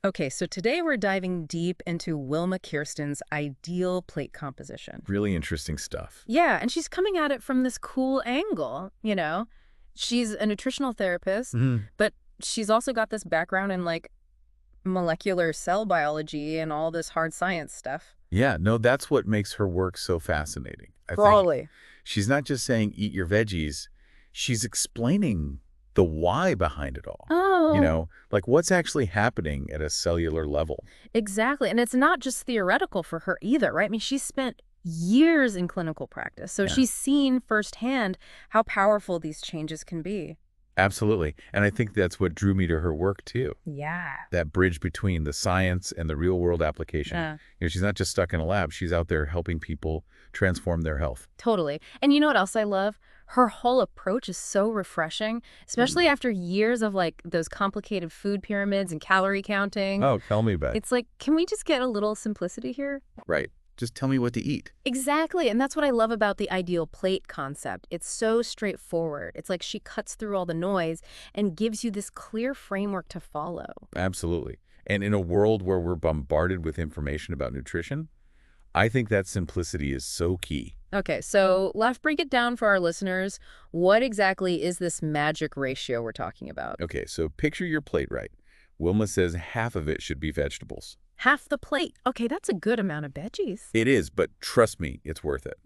Okay, so today we're diving deep into Wilma Kirsten's ideal plate composition. Really interesting stuff. Yeah, and she's coming at it from this cool angle. She's a nutritional therapist, Mhm. but she's also got this background in like molecular cell biology and all this hard science stuff. Yeah, no, that's what makes her work so fascinating. I think Totally. she's not just saying eat your veggies, she's explaining the why behind it all. Oh, Like what's actually happening at a cellular level. exactly. And it's not just theoretical for her either, right? I mean, she's spent years in clinical practice, so Yeah, she's seen firsthand how powerful these changes can be. absolutely. And I think that's what drew me to her work too. Yeah. That bridge between the science and the real world application. She's not just stuck in a lab, she's out there helping people transform their health. Totally. And you know what else I love? Her whole approach is so refreshing, especially after years of like those complicated food pyramids and calorie counting. Oh, tell me about it. It's like, can we just get a little simplicity here? Right. Just tell me what to eat. Exactly. And that's what I love about the ideal plate concept. It's so straightforward. It's like she cuts through all the noise and gives you this clear framework to follow. Absolutely. And in a world where we're bombarded with information about nutrition, I think that simplicity is so key. Okay, so let's break it down for our listeners. What exactly is this magic ratio we're talking about? Okay, so picture your plate right. Wilma says half of it should be vegetables. Half the plate. Okay, that's a good amount of veggies. It is, but trust me, it's worth it.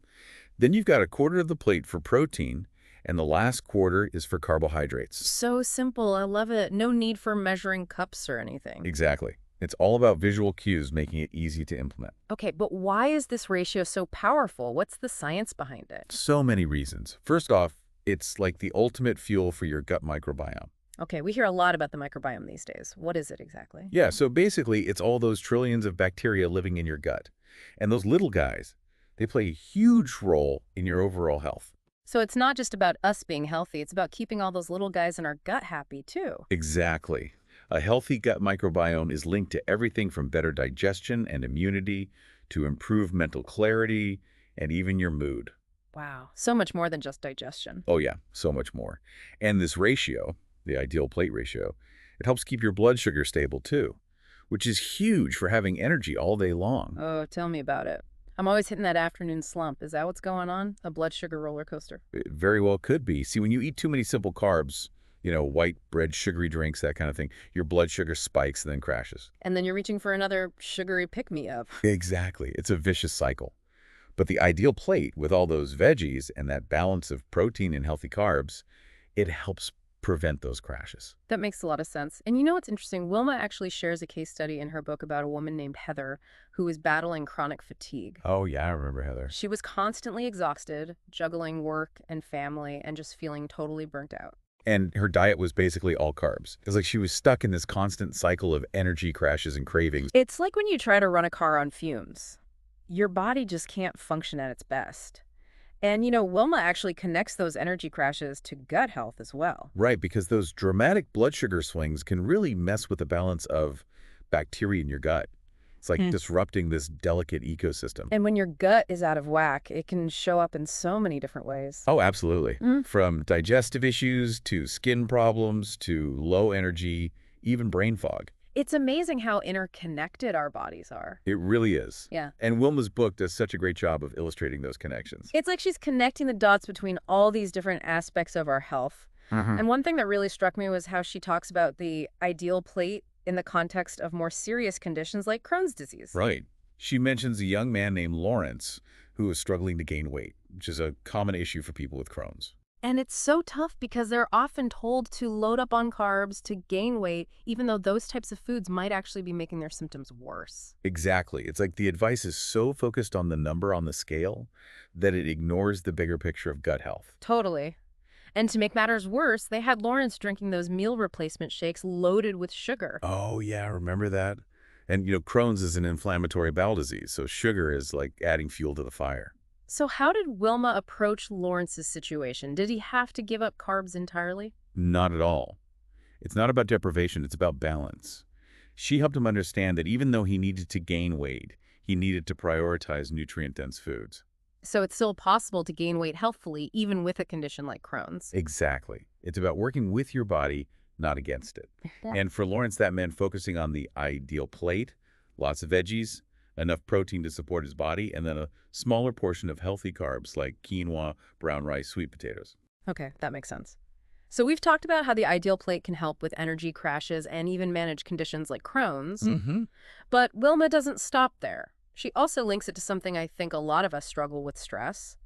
Then you've got a quarter of the plate for protein, and the last quarter is for carbohydrates. So simple. I love it. No need for measuring cups or anything. Exactly. It's all about visual cues, making it easy to implement. Okay, but why is this ratio so powerful? What's the science behind it? So many reasons. First off, it's like the ultimate fuel for your gut microbiome. Okay, we hear a lot about the microbiome these days. What is it exactly? Yeah, so basically, it's all those trillions of bacteria living in your gut. And those little guys, they play a huge role in your overall health. So it's not just about us being healthy, it's about keeping all those little guys in our gut happy too. Exactly. A healthy gut microbiome is linked to everything from better digestion and immunity to improved mental clarity and even your mood. Wow, so much more than just digestion. Oh yeah, so much more. And this ratio, the ideal plate ratio, it helps keep your blood sugar stable too, which is huge for having energy all day long. Oh, tell me about it. I'm always hitting that afternoon slump. Is that what's going on? A blood sugar roller coaster. It very well could be. See, when you eat too many simple carbs, white bread, sugary drinks, that kind of thing, your blood sugar spikes and then crashes. And then you're reaching for another sugary pick-me-up. Exactly. It's a vicious cycle. But the ideal plate with all those veggies and that balance of protein and healthy carbs, it helps prevent those crashes. That makes a lot of sense. And you know what's interesting? Wilma actually shares a case study in her book about a woman named Heather who was battling chronic fatigue. Oh, yeah, I remember Heather. She was constantly exhausted, juggling work and family, and just feeling totally burnt out. And her diet was basically all carbs. It's like she was stuck in this constant cycle of energy crashes and cravings. It's like when you try to run a car on fumes. Your body just can't function at its best. And, Wilma actually connects those energy crashes to gut health as well. Right, because those dramatic blood sugar swings can really mess with the balance of bacteria in your gut. It's like disrupting this delicate ecosystem. And when your gut is out of whack, it can show up in so many different ways. Oh, absolutely. From digestive issues to skin problems to low energy, even brain fog. It's amazing how interconnected our bodies are. It really is. Yeah. And Wilma's book does such a great job of illustrating those connections. It's like she's connecting the dots between all these different aspects of our health. And one thing that really struck me was how she talks about the ideal plate in the context of more serious conditions like Crohn's disease. Right. She mentions a young man named Lawrence who is struggling to gain weight, which is a common issue for people with Crohn's. And it's so tough because they're often told to load up on carbs to gain weight, even though those types of foods might actually be making their symptoms worse. Exactly. It's like the advice is so focused on the number on the scale that it ignores the bigger picture of gut health. Totally. And to make matters worse, they had Lawrence drinking those meal replacement shakes loaded with sugar. Oh, yeah, remember that? And, Crohn's is an inflammatory bowel disease, so sugar is like adding fuel to the fire. So how did Wilma approach Lawrence's situation? Did he have to give up carbs entirely? Not at all. It's not about deprivation, it's about balance. She helped him understand that even though he needed to gain weight, he needed to prioritize nutrient-dense foods. So it's still possible to gain weight healthfully, even with a condition like Crohn's. Exactly. It's about working with your body, not against it. Yeah. And for Lawrence, that meant focusing on the ideal plate, lots of veggies, enough protein to support his body, and then a smaller portion of healthy carbs like quinoa, brown rice, sweet potatoes. Okay, that makes sense. So we've talked about how the ideal plate can help with energy crashes and even manage conditions like Crohn's. Mm-hmm. But Wilma doesn't stop there. She also links it to something I think a lot of us struggle with: stress.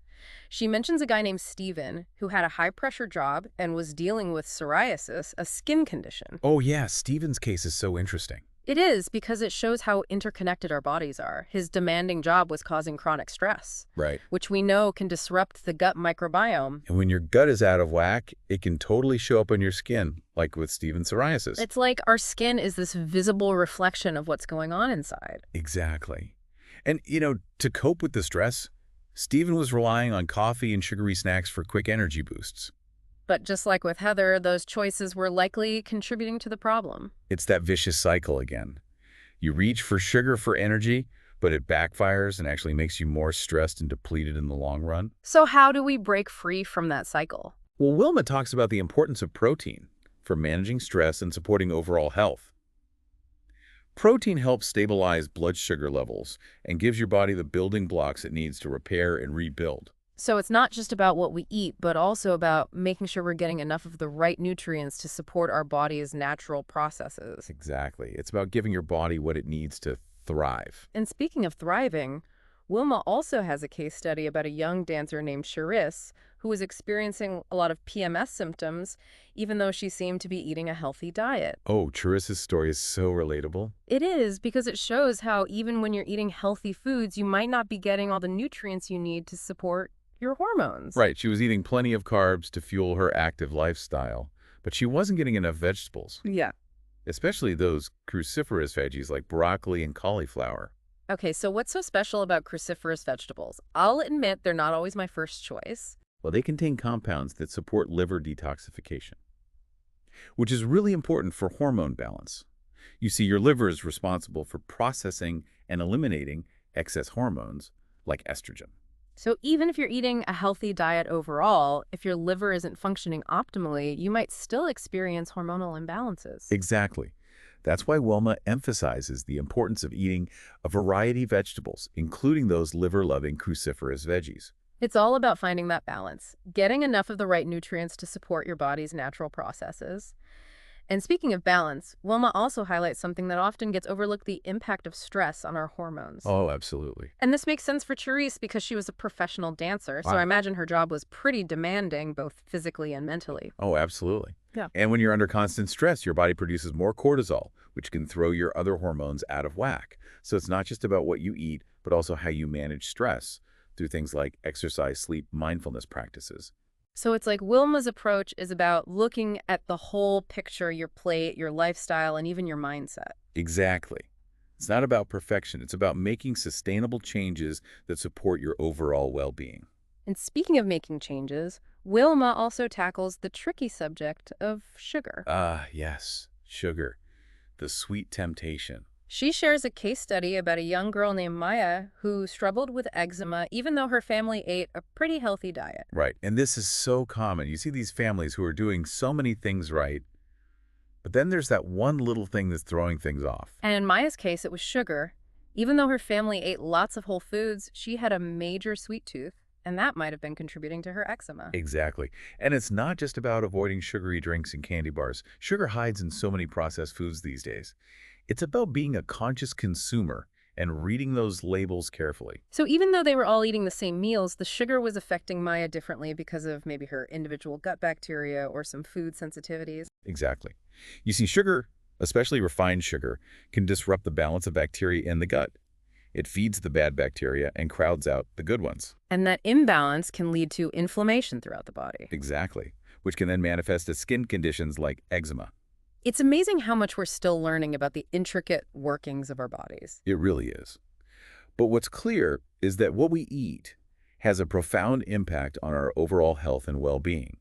She mentions a guy named Steven who had a high-pressure job and was dealing with psoriasis, a skin condition. Oh, yeah, Stephen's case is so interesting. It is, because it shows how interconnected our bodies are. His demanding job was causing chronic stress, Right. which we know can disrupt the gut microbiome. And when your gut is out of whack, it can totally show up on your skin, like with Stephen's psoriasis. It's like our skin is this visible reflection of what's going on inside. Exactly. And, to cope with the stress, Stephen was relying on coffee and sugary snacks for quick energy boosts. But just like with Heather, those choices were likely contributing to the problem. It's that vicious cycle again. You reach for sugar for energy, but it backfires and actually makes you more stressed and depleted in the long run. So how do we break free from that cycle? Well, Wilma talks about the importance of protein for managing stress and supporting overall health. Protein helps stabilize blood sugar levels and gives your body the building blocks it needs to repair and rebuild. So it's not just about what we eat, but also about making sure we're getting enough of the right nutrients to support our body's natural processes. Exactly. It's about giving your body what it needs to thrive. And speaking of thriving, Wilma also has a case study about a young dancer named Charisse who was experiencing a lot of PMS symptoms, even though she seemed to be eating a healthy diet. Oh, Charissa's story is so relatable. It is, because it shows how even when you're eating healthy foods, you might not be getting all the nutrients you need to support your hormones. Right, she was eating plenty of carbs to fuel her active lifestyle, but she wasn't getting enough vegetables, Yeah. especially those cruciferous veggies like broccoli and cauliflower. Okay, so what's so special about cruciferous vegetables? I'll admit they're not always my first choice. Well, they contain compounds that support liver detoxification, which is really important for hormone balance. You see, your liver is responsible for processing and eliminating excess hormones like estrogen. So even if you're eating a healthy diet overall, if your liver isn't functioning optimally, you might still experience hormonal imbalances. Exactly. That's why Wilma emphasizes the importance of eating a variety of vegetables, including those liver-loving cruciferous veggies. It's all about finding that balance, getting enough of the right nutrients to support your body's natural processes. And speaking of balance, Wilma also highlights something that often gets overlooked: the impact of stress on our hormones. Oh, absolutely. And this makes sense for Charisse because she was a professional dancer, so Wow. I imagine her job was pretty demanding, both physically and mentally. Oh, absolutely. Yeah. And when you're under constant stress, your body produces more cortisol, which can throw your other hormones out of whack. So it's not just about what you eat, but also how you manage stress through things like exercise, sleep, mindfulness practices. So it's like Wilma's approach is about looking at the whole picture: your plate, your lifestyle, and even your mindset. Exactly. It's not about perfection. It's about making sustainable changes that support your overall well-being. And speaking of making changes, Wilma also tackles the tricky subject of sugar. Yes, sugar, the sweet temptation. She shares a case study about a young girl named Maya who struggled with eczema even though her family ate a pretty healthy diet. Right. And this is so common. You see these families who are doing so many things right, but then there's that one little thing that's throwing things off. And in Maya's case, it was sugar. Even though her family ate lots of whole foods, she had a major sweet tooth, and that might have been contributing to her eczema. Exactly. And it's not just about avoiding sugary drinks and candy bars. Sugar hides in so many processed foods these days. It's about being a conscious consumer and reading those labels carefully. So even though they were all eating the same meals, the sugar was affecting Maya differently because of maybe her individual gut bacteria or some food sensitivities. Exactly. You see, sugar, especially refined sugar, can disrupt the balance of bacteria in the gut. It feeds the bad bacteria and crowds out the good ones. And that imbalance can lead to inflammation throughout the body. Exactly. Which can then manifest as skin conditions like eczema. It's amazing how much we're still learning about the intricate workings of our bodies. It really is. But what's clear is that what we eat has a profound impact on our overall health and well-being.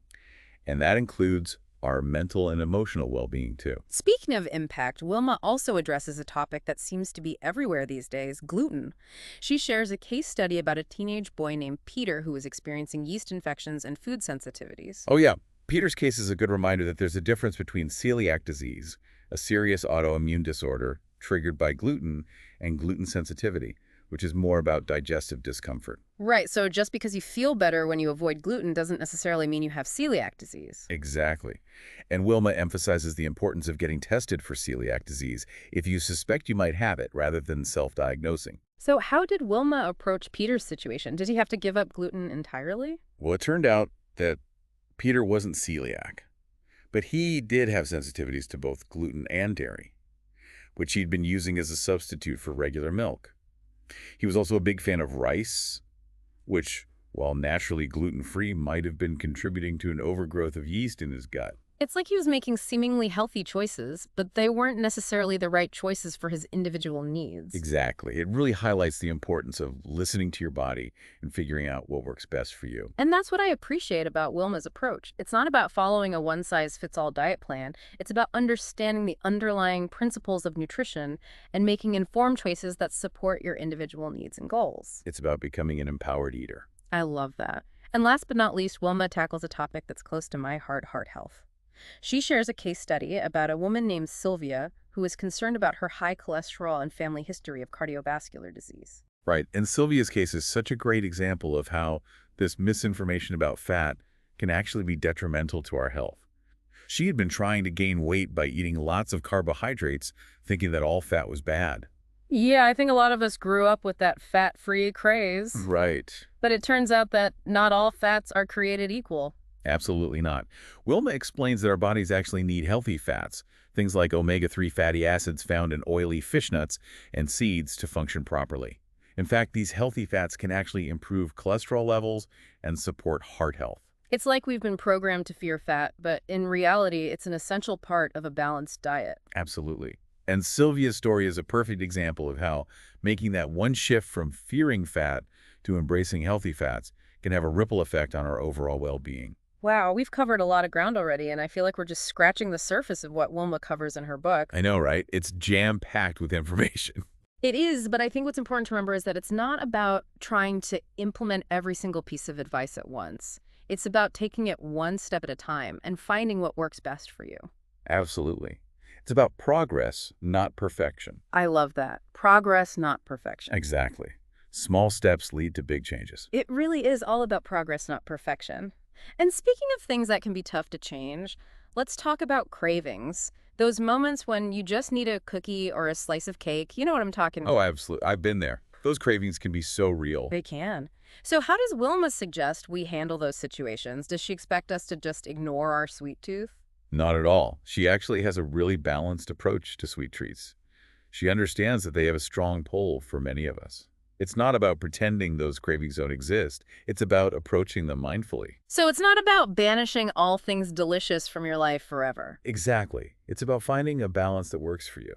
And that includes our mental and emotional well-being too. Speaking of impact, Wilma also addresses a topic that seems to be everywhere these days: gluten. She shares a case study about a teenage boy named Peter who was experiencing yeast infections and food sensitivities. Oh yeah, Peter's case is a good reminder that there's a difference between celiac disease, a serious autoimmune disorder triggered by gluten, and gluten sensitivity, which is more about digestive discomfort. Right, so just because you feel better when you avoid gluten doesn't necessarily mean you have celiac disease. Exactly. And Wilma emphasizes the importance of getting tested for celiac disease if you suspect you might have it rather than self-diagnosing. So how did Wilma approach Peter's situation? Did he have to give up gluten entirely? Well, it turned out that Peter wasn't celiac, but he did have sensitivities to both gluten and dairy, which he'd been using as a substitute for regular milk. He was also a big fan of rice, which, while naturally gluten-free, might have been contributing to an overgrowth of yeast in his gut. It's like he was making seemingly healthy choices, but they weren't necessarily the right choices for his individual needs. Exactly. It really highlights the importance of listening to your body and figuring out what works best for you. And that's what I appreciate about Wilma's approach. It's not about following a one-size-fits-all diet plan. It's about understanding the underlying principles of nutrition and making informed choices that support your individual needs and goals. It's about becoming an empowered eater. I love that. And last but not least, Wilma tackles a topic that's close to my heart health. She shares a case study about a woman named Sylvia who is concerned about her high cholesterol and family history of cardiovascular disease. Right. And Sylvia's case is such a great example of how this misinformation about fat can actually be detrimental to our health. She had been trying to gain weight by eating lots of carbohydrates, thinking that all fat was bad. Yeah, I think a lot of us grew up with that fat-free craze. Right. But it turns out that not all fats are created equal. Absolutely not. Wilma explains that our bodies actually need healthy fats, things like omega-3 fatty acids found in oily fish nuts and seeds to function properly. In fact, these healthy fats can actually improve cholesterol levels and support heart health. It's like we've been programmed to fear fat, but in reality, it's an essential part of a balanced diet. Absolutely. And Sylvia's story is a perfect example of how making that one shift from fearing fat to embracing healthy fats can have a ripple effect on our overall well-being. Wow, we've covered a lot of ground already, and I feel like we're just scratching the surface of what Wilma covers in her book. I know, right? It's jam-packed with information. It is, but I think what's important to remember is that it's not about trying to implement every single piece of advice at once. It's about taking it one step at a time and finding what works best for you. Absolutely. It's about progress, not perfection. I love that. Progress, not perfection. Exactly. Small steps lead to big changes. It really is all about progress, not perfection. And speaking of things that can be tough to change, let's talk about cravings. Those moments when you just need a cookie or a slice of cake. You know what I'm talking about. Oh, absolutely. I've been there. Those cravings can be so real. They can. So how does Wilma suggest we handle those situations? Does she expect us to just ignore our sweet tooth? Not at all. She actually has a really balanced approach to sweet treats. She understands that they have a strong pull for many of us. It's not about pretending those cravings don't exist. It's about approaching them mindfully. So it's not about banishing all things delicious from your life forever. Exactly. It's about finding a balance that works for you.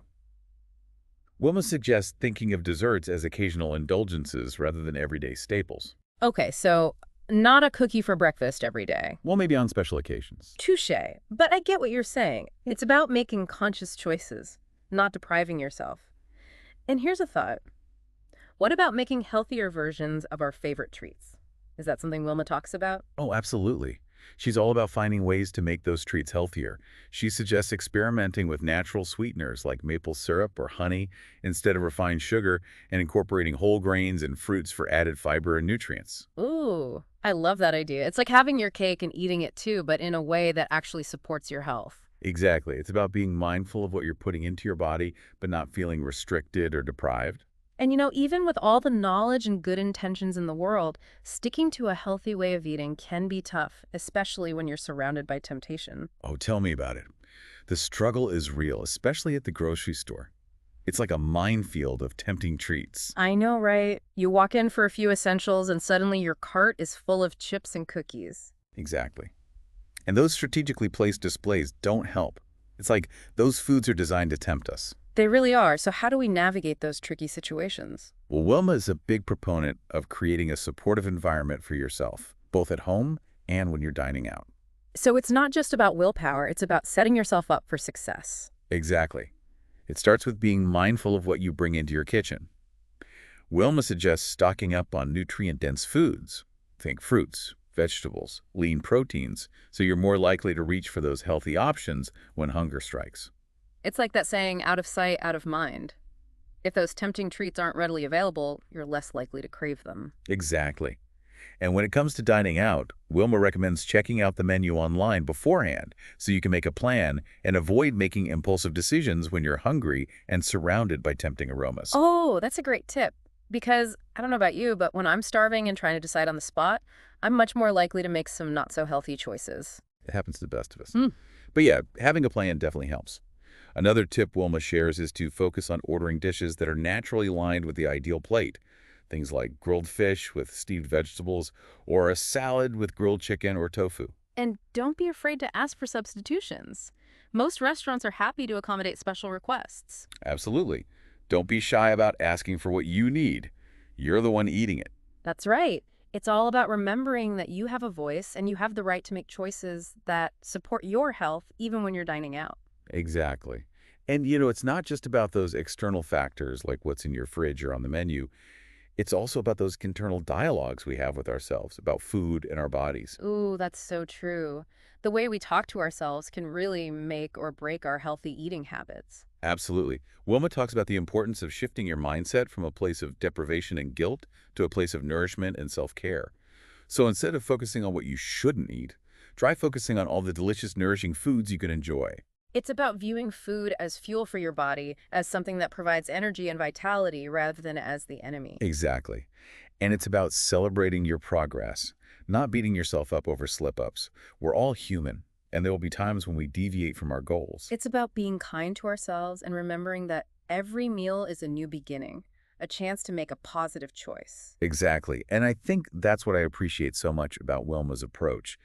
Wilma suggests thinking of desserts as occasional indulgences rather than everyday staples. Okay, so not a cookie for breakfast every day. Well, maybe on special occasions. Touché. But I get what you're saying. It's about making conscious choices, not depriving yourself. And here's a thought. What about making healthier versions of our favorite treats? Is that something Wilma talks about? Oh, absolutely. She's all about finding ways to make those treats healthier. She suggests experimenting with natural sweeteners like maple syrup or honey instead of refined sugar and incorporating whole grains and fruits for added fiber and nutrients. Ooh, I love that idea. It's like having your cake and eating it too, but in a way that actually supports your health. Exactly. It's about being mindful of what you're putting into your body, but not feeling restricted or deprived. And even with all the knowledge and good intentions in the world, sticking to a healthy way of eating can be tough, especially when you're surrounded by temptation. Oh, tell me about it. The struggle is real, especially at the grocery store. It's like a minefield of tempting treats. I know, right? You walk in for a few essentials and suddenly your cart is full of chips and cookies. Exactly. And those strategically placed displays don't help. It's like those foods are designed to tempt us. They really are. So how do we navigate those tricky situations? Well, Wilma is a big proponent of creating a supportive environment for yourself, both at home and when you're dining out. So it's not just about willpower, it's about setting yourself up for success. Exactly. It starts with being mindful of what you bring into your kitchen. Wilma suggests stocking up on nutrient-dense foods. Think fruits, vegetables, lean proteins, so you're more likely to reach for those healthy options when hunger strikes. It's like that saying, out of sight, out of mind. If those tempting treats aren't readily available, you're less likely to crave them. Exactly. And when it comes to dining out, Wilma recommends checking out the menu online beforehand so you can make a plan and avoid making impulsive decisions when you're hungry and surrounded by tempting aromas. Oh, that's a great tip. Because I don't know about you, but when I'm starving and trying to decide on the spot, I'm much more likely to make some not so healthy choices. It happens to the best of us. Hmm. But yeah, having a plan definitely helps. Another tip Wilma shares is to focus on ordering dishes that are naturally aligned with the ideal plate. Things like grilled fish with steamed vegetables or a salad with grilled chicken or tofu. And don't be afraid to ask for substitutions. Most restaurants are happy to accommodate special requests. Absolutely. Don't be shy about asking for what you need. You're the one eating it. That's right. It's all about remembering that you have a voice and you have the right to make choices that support your health even when you're dining out. Exactly. And it's not just about those external factors like what's in your fridge or on the menu. It's also about those internal dialogues we have with ourselves about food and our bodies. Ooh, that's so true. The way we talk to ourselves can really make or break our healthy eating habits. Absolutely. Wilma talks about the importance of shifting your mindset from a place of deprivation and guilt to a place of nourishment and self-care. So instead of focusing on what you shouldn't eat, try focusing on all the delicious, nourishing foods you can enjoy. It's about viewing food as fuel for your body, as something that provides energy and vitality rather than as the enemy. Exactly. And it's about celebrating your progress, not beating yourself up over slip-ups. We're all human, and there will be times when we deviate from our goals. It's about being kind to ourselves and remembering that every meal is a new beginning, a chance to make a positive choice. Exactly. And I think that's what I appreciate so much about Wilma's approach.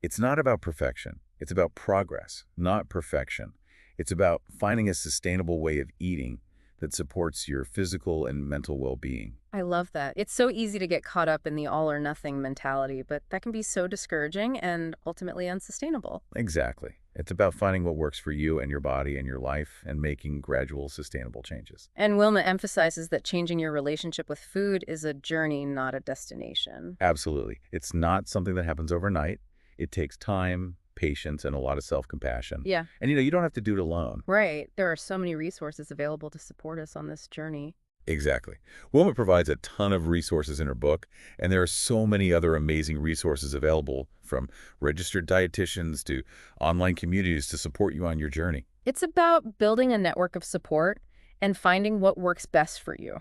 It's not about perfection. It's about progress, not perfection. It's about finding a sustainable way of eating that supports your physical and mental well-being. I love that. It's so easy to get caught up in the all or nothing mentality, but that can be so discouraging and ultimately unsustainable. Exactly. It's about finding what works for you and your body and your life and making gradual, sustainable changes. And Wilma emphasizes that changing your relationship with food is a journey, not a destination. Absolutely. It's not something that happens overnight. It takes time, patience, and a lot of self-compassion. Yeah, And you don't have to do it alone. right. There are so many resources available to support us on this journey. Exactly. Wilma provides a ton of resources in her book, and there are so many other amazing resources available, from registered dietitians to online communities to support you on your journey. It's about building a network of support and finding what works best for you.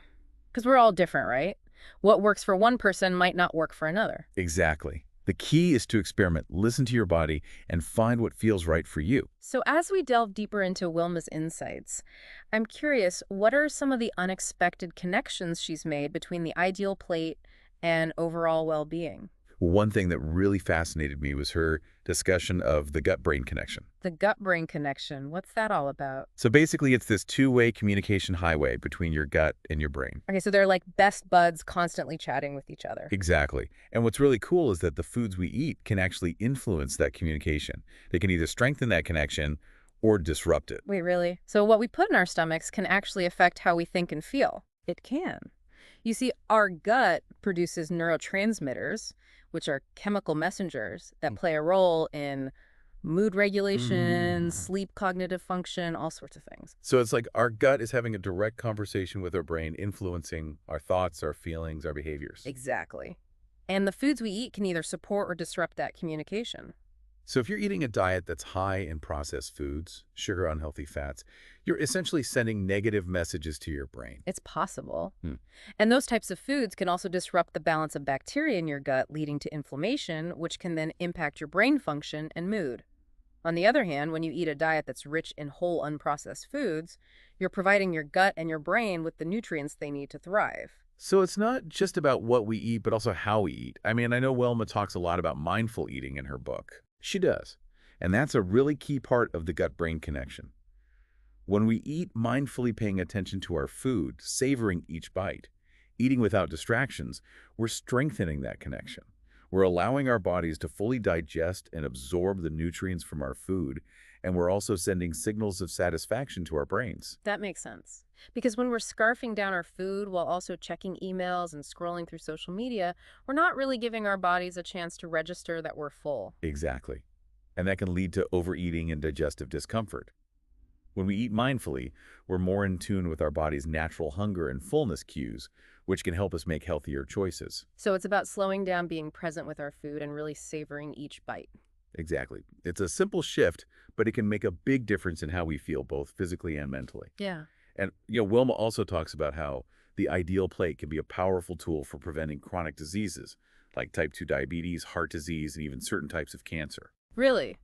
Because we're all different, right? What works for one person might not work for another. Exactly. The key is to experiment, listen to your body, and find what feels right for you. So as we delve deeper into Wilma's insights, I'm curious, what are some of the unexpected connections she's made between the ideal plate and overall well-being? One thing that really fascinated me was her discussion of the gut-brain connection. The gut-brain connection, what's that all about? So basically, it's this two-way communication highway between your gut and your brain. Okay, so they're like best buds constantly chatting with each other. Exactly. And what's really cool is that the foods we eat can actually influence that communication. They can either strengthen that connection or disrupt it. Wait, really? So what we put in our stomachs can actually affect how we think and feel? It can. You see, our gut produces neurotransmitters, which are chemical messengers that play a role in mood regulation, sleep, cognitive function, all sorts of things. So it's like our gut is having a direct conversation with our brain, influencing our thoughts, our feelings, our behaviors. Exactly. And the foods we eat can either support or disrupt that communication. So if you're eating a diet that's high in processed foods, sugar, unhealthy fats, you're essentially sending negative messages to your brain. It's possible. Hmm. And those types of foods can also disrupt the balance of bacteria in your gut, leading to inflammation, which can then impact your brain function and mood. On the other hand, when you eat a diet that's rich in whole, unprocessed foods, you're providing your gut and your brain with the nutrients they need to thrive. So it's not just about what we eat, but also how we eat. I mean, I know Wilma talks a lot about mindful eating in her book. She does. And that's a really key part of the gut-brain connection. When we eat mindfully paying attention to our food, savoring each bite, eating without distractions, we're strengthening that connection. We're allowing our bodies to fully digest and absorb the nutrients from our food, And we're also sending signals of satisfaction to our brains. That makes sense. Because when we're scarfing down our food while also checking emails and scrolling through social media, we're not really giving our bodies a chance to register that we're full. Exactly. And that can lead to overeating and digestive discomfort. When we eat mindfully, we're more in tune with our body's natural hunger and fullness cues, which can help us make healthier choices. So it's about slowing down, being present with our food, and really savoring each bite. Exactly. It's a simple shift, but it can make a big difference in how we feel, both physically and mentally. Yeah. And, Wilma also talks about how the ideal plate can be a powerful tool for preventing chronic diseases, like type 2 diabetes, heart disease, and even certain types of cancer. Really?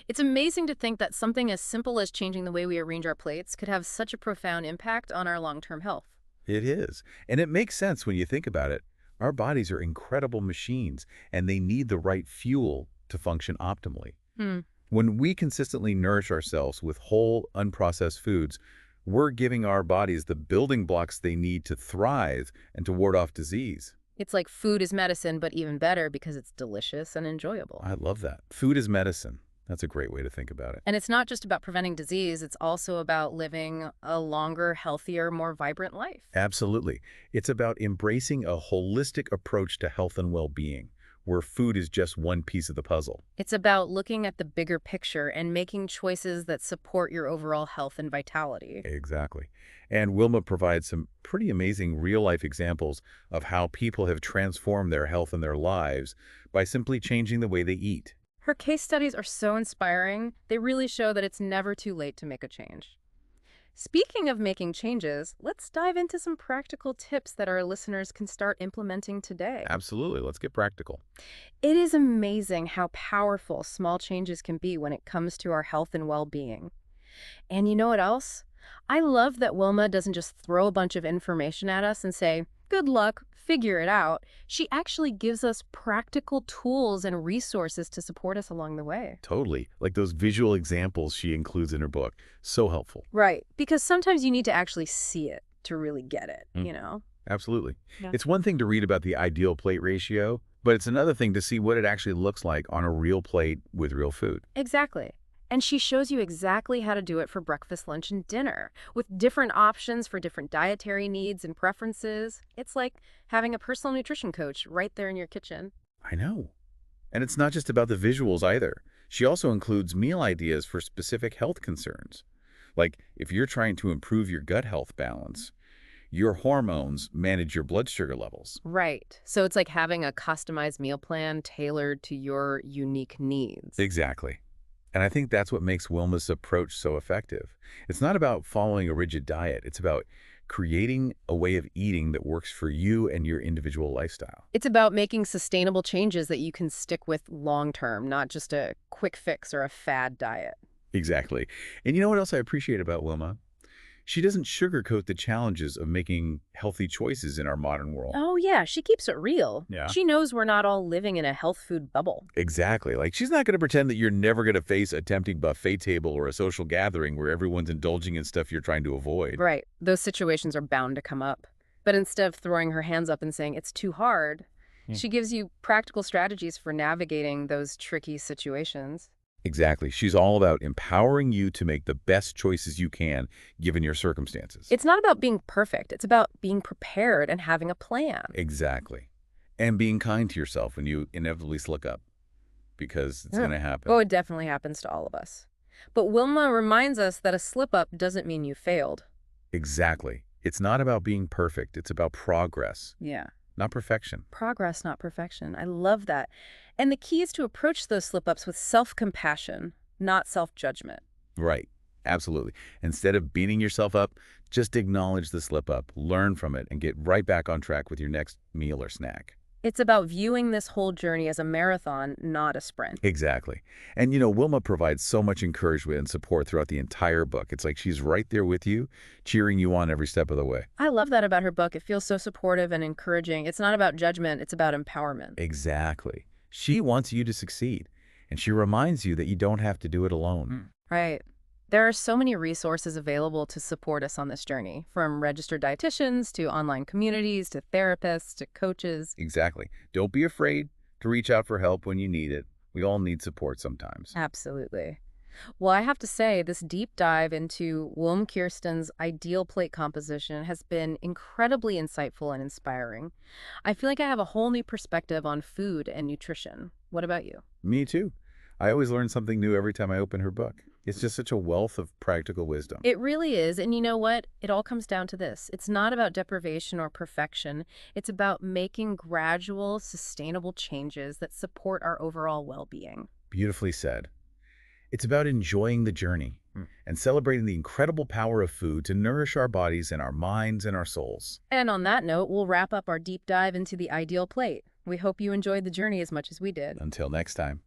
It's amazing to think that something as simple as changing the way we arrange our plates could have such a profound impact on our long-term health. It is. And it makes sense when you think about it. Our bodies are incredible machines, and they need the right fuel to function optimally. Hmm. When we consistently nourish ourselves with whole, unprocessed foods, we're giving our bodies the building blocks they need to thrive and to ward off disease. It's like food is medicine, but even better because it's delicious and enjoyable. I love that. Food is medicine. That's a great way to think about it. And it's not just about preventing disease, it's also about living a longer, healthier, more vibrant life. Absolutely. It's about embracing a holistic approach to health and well-being, where food is just one piece of the puzzle. It's about looking at the bigger picture and making choices that support your overall health and vitality. Exactly. And Wilma provides some pretty amazing real-life examples of how people have transformed their health and their lives by simply changing the way they eat. Her case studies are so inspiring. They really show that it's never too late to make a change. Speaking of making changes, let's dive into some practical tips that our listeners can start implementing today. Absolutely. Let's get practical. It is amazing how powerful small changes can be when it comes to our health and well-being. And you know what else? I love that Wilma doesn't just throw a bunch of information at us and say, good luck, figure it out. She actually gives us practical tools and resources to support us along the way. Totally. Like those visual examples she includes in her book. So helpful. Right. Because sometimes you need to actually see it to really get it, you know? Absolutely. Yeah. It's one thing to read about the ideal plate ratio, but it's another thing to see what it actually looks like on a real plate with real food. Exactly. And she shows you exactly how to do it for breakfast, lunch, and dinner, with different options for different dietary needs and preferences. It's like having a personal nutrition coach right there in your kitchen. I know. And it's not just about the visuals either. She also includes meal ideas for specific health concerns. Like if you're trying to improve your gut health balance, your hormones manage your blood sugar levels. Right. So it's like having a customized meal plan tailored to your unique needs. Exactly. And I think that's what makes Wilma's approach so effective. It's not about following a rigid diet. It's about creating a way of eating that works for you and your individual lifestyle. It's about making sustainable changes that you can stick with long term, not just a quick fix or a fad diet. Exactly. And you know what else I appreciate about Wilma? She doesn't sugarcoat the challenges of making healthy choices in our modern world. Oh, yeah, she keeps it real. Yeah. She knows we're not all living in a health food bubble. Exactly. Like she's not going to pretend that you're never going to face a tempting buffet table or a social gathering where everyone's indulging in stuff you're trying to avoid. Right. Those situations are bound to come up. But instead of throwing her hands up and saying it's too hard, she gives you practical strategies for navigating those tricky situations. Exactly. She's all about empowering you to make the best choices you can given your circumstances. It's not about being perfect. It's about being prepared and having a plan. Exactly. And being kind to yourself when you inevitably slip up, because it's going to happen. Oh, it definitely happens to all of us. But Wilma reminds us that a slip-up doesn't mean you failed. Exactly. It's not about being perfect. It's about progress, Yeah. not perfection. Progress, not perfection. I love that. And the key is to approach those slip-ups with self-compassion, not self-judgment. Right. Absolutely. Instead of beating yourself up, just acknowledge the slip up, learn from it, and get right back on track with your next meal or snack. It's about viewing this whole journey as a marathon, not a sprint. Exactly. And, Wilma provides so much encouragement and support throughout the entire book. It's like she's right there with you, cheering you on every step of the way. I love that about her book. It feels so supportive and encouraging. It's not about judgment. It's about empowerment. Exactly. She wants you to succeed, and she reminds you that you don't have to do it alone. Right. There are so many resources available to support us on this journey, from registered dietitians to online communities to therapists to coaches. Exactly. Don't be afraid to reach out for help when you need it. We all need support sometimes. Absolutely. Well, I have to say, this deep dive into Wilma Kirsten's ideal plate composition has been incredibly insightful and inspiring. I feel like I have a whole new perspective on food and nutrition. What about you? Me too. I always learn something new every time I open her book. It's just such a wealth of practical wisdom. It really is. And you know what? It all comes down to this. It's not about deprivation or perfection. It's about making gradual, sustainable changes that support our overall well-being. Beautifully said. It's about enjoying the journey and celebrating the incredible power of food to nourish our bodies and our minds and our souls. And on that note, we'll wrap up our deep dive into the ideal plate. We hope you enjoyed the journey as much as we did. Until next time.